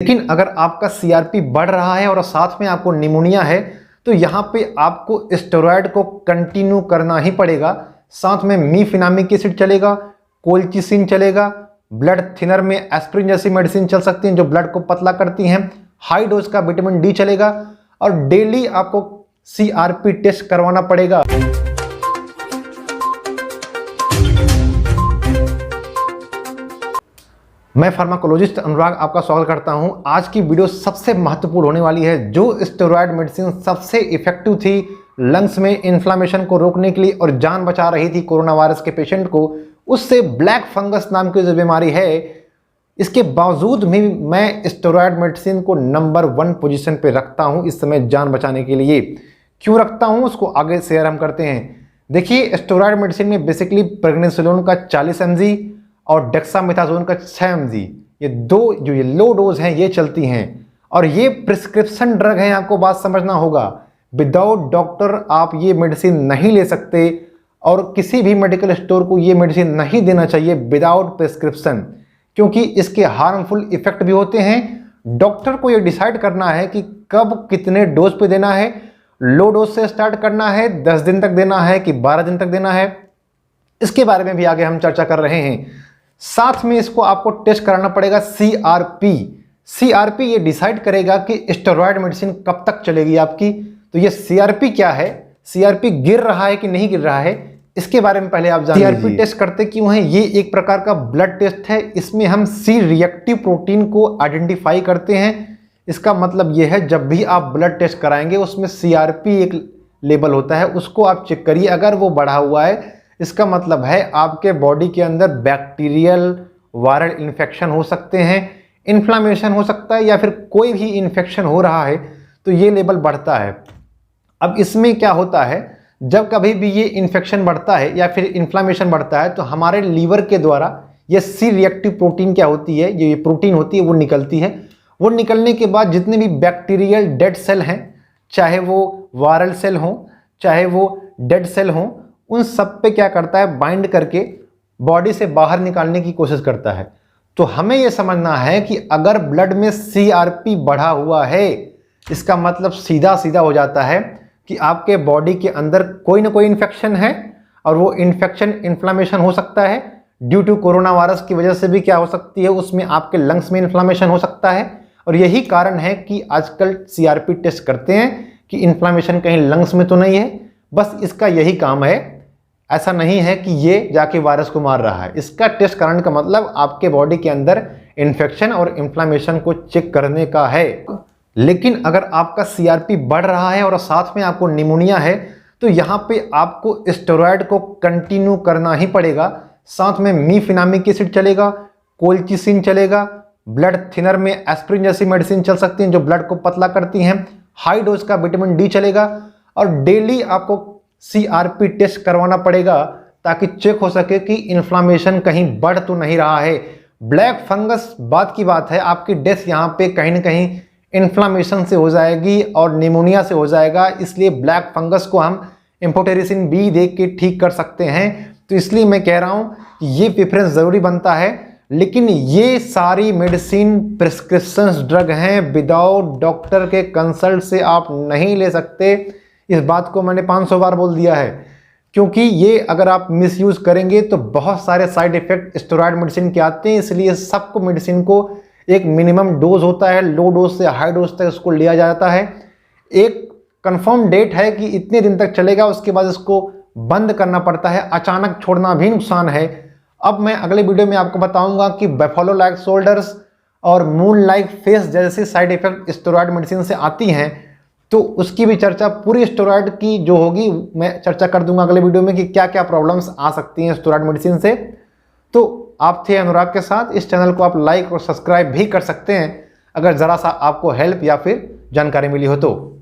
लेकिन अगर आपका सीआरपी बढ़ रहा है और साथ में आपको निमोनिया है तो यहाँ पे आपको स्टेरॉयड को कंटिन्यू करना ही पड़ेगा। साथ में मीफिनामिक एसिड चलेगा, कोल्चिसिन चलेगा, ब्लड थिनर में एस्प्रिन जैसी मेडिसिन चल सकती हैं जो ब्लड को पतला करती हैं, हाई डोज का विटामिन डी चलेगा और डेली आपको सीआरपी टेस्ट करवाना पड़ेगा। मैं फार्माकोलॉजिस्ट अनुराग आपका स्वागत करता हूं। आज की वीडियो सबसे महत्वपूर्ण होने वाली है। जो स्टेरॉयड मेडिसिन सबसे इफेक्टिव थी लंग्स में इन्फ्लामेशन को रोकने के लिए और जान बचा रही थी कोरोना वायरस के पेशेंट को, उससे ब्लैक फंगस नाम की जो बीमारी है, इसके बावजूद भी मैं स्टेरॉयड मेडिसिन को नंबर 1 पोजीशन पे रखता हूं इस समय जान बचाने के लिए। क्यों रखता हूं उसको आगे शेयर हम करते हैं। देखिए, स्टेरॉयड मेडिसिन में बेसिकली प्रेगनेंसोलोन का 40 mg और डेक्सामेथासोन का 6 mg, ये दो जो ये लो डोज हैं ये चलती हैं और ये प्रिस्क्रिप्शन ड्रग हैं। आपको बात समझना होगा, विदाउट डॉक्टर आप ये मेडिसिन नहीं ले सकते और किसी भी मेडिकल स्टोर को ये मेडिसिन नहीं देना चाहिए विदाउट प्रिस्क्रिप्शन, क्योंकि इसके हार्मफुल इफेक्ट भी होते हैं। डॉक्टर को ये डिसाइड करना है कि कब कितने डोज पे देना है। लो डोज से स्टार्ट करना है, 10 दिन तक देना है कि 12 दिन तक देना है, इसके बारे में भी आगे हम चर्चा कर रहे हैं। साथ में इसको आपको टेस्ट कराना पड़ेगा सीआरपी। सीआरपी ये डिसाइड करेगा कि स्टेरॉयड मेडिसिन कब तक चलेगी आपकी। तो ये सीआरपी क्या है, सीआरपी गिर रहा है कि नहीं गिर रहा है, इसके बारे में पहले आप जान लीजिए। सीआरपी टेस्ट करते क्यों है? ये एक प्रकार का ब्लड टेस्ट है। इसमें हम सी रिएक्टिव प्रोटीन को आइडेंटिफाई करते हैं। इसका मतलब ये है जब भी आप ब्लड टेस्ट कराएंगे उसमें सीआरपी एक लेवल होता है, उसको आप चेक करिए। अगर वो बढ़ा हुआ है इसका मतलब है आपके बॉडी के अंदर बैक्टीरियल वायरल इन्फेक्शन हो सकते हैं, इन्फ्लामेशन हो सकता है या फिर कोई भी इन्फेक्शन हो रहा है तो ये लेवल बढ़ता है। अब इसमें क्या होता है, जब कभी भी ये इन्फेक्शन बढ़ता है या फिर इन्फ्लामेशन बढ़ता है तो हमारे लीवर के द्वारा ये सी रिएक्टिव प्रोटीन क्या होती है, ये प्रोटीन होती है, वो निकलती है। वो निकलने के बाद जितने भी बैक्टीरियल डेड सेल हैं, चाहे वो वायरल सेल हों चाहे वो डेड सेल हों, उन सब पे क्या करता है, बाइंड करके बॉडी से बाहर निकालने की कोशिश करता है। तो हमें यह समझना है कि अगर ब्लड में सीआरपी बढ़ा हुआ है इसका मतलब सीधा सीधा हो जाता है कि आपके बॉडी के अंदर कोई ना कोई इन्फेक्शन है और वो इन्फेक्शन इन्फ्लामेशन हो सकता है। ड्यू टू कोरोना वायरस की वजह से भी क्या हो सकती है, उसमें आपके लंग्स में इन्फ्लामेशन हो सकता है और यही कारण है कि आजकल सीआरपी टेस्ट करते हैं कि इन्फ्लामेशन कहीं लंग्स में तो नहीं है। बस इसका यही काम है, ऐसा नहीं है कि ये जाके वायरस को मार रहा है। इसका टेस्ट कराने का मतलब आपके बॉडी के अंदर इन्फेक्शन और इन्फ्लामेशन को चेक करने का है। लेकिन अगर आपका सीआरपी बढ़ रहा है और साथ में आपको निमोनिया है तो यहाँ पे आपको स्टेरॉयड को कंटिन्यू करना ही पड़ेगा। साथ में मीफिनामिक एसिड चलेगा, कोल्चिसिन चलेगा, ब्लड थिनर में एस्प्रिन जैसी मेडिसिन चल सकती हैं जो ब्लड को पतला करती हैं, हाई डोज का विटामिन डी चलेगा और डेली आपको सीआरपी टेस्ट करवाना पड़ेगा ताकि चेक हो सके कि इन्फ्लामेशन कहीं बढ़ तो नहीं रहा है। ब्लैक फंगस बात की बात है, आपकी डेथ यहाँ पे कहीं ना कहीं इन्फ्लामेशन से हो जाएगी और निमोनिया से हो जाएगा। इसलिए ब्लैक फंगस को हम एम्फोटेरिसिन बी दे के ठीक कर सकते हैं। तो इसलिए मैं कह रहा हूँ कि ये प्रेफरेंस ज़रूरी बनता है। लेकिन ये सारी मेडिसिन प्रिस्क्रिप्शन ड्रग हैं, विदाउट डॉक्टर के कंसल्ट से आप नहीं ले सकते। इस बात को मैंने 500 बार बोल दिया है, क्योंकि ये अगर आप मिसयूज़ करेंगे तो बहुत सारे साइड इफ़ेक्ट स्टेरॉयड मेडिसिन के आते हैं। इसलिए सबको मेडिसिन को एक मिनिमम डोज होता है, लो डोज से हाई डोज तक इसको लिया जाता है। एक कंफर्म डेट है कि इतने दिन तक चलेगा, उसके बाद इसको बंद करना पड़ता है। अचानक छोड़ना भी नुकसान है। अब मैं अगले वीडियो में आपको बताऊंगा कि बफेलो लाइक शोल्डर्स और मून लाइक फेस जैसे साइड इफ़ेक्ट स्टेरॉयड मेडिसिन से आती हैं, तो उसकी भी चर्चा पूरी स्टेरॉयड की जो होगी मैं चर्चा कर दूंगा अगले वीडियो में कि क्या क्या प्रॉब्लम्स आ सकती हैं स्टेरॉयड मेडिसिन से। तो आप थे अनुराग के साथ। इस चैनल को आप लाइक और सब्सक्राइब भी कर सकते हैं अगर ज़रा सा आपको हेल्प या फिर जानकारी मिली हो तो।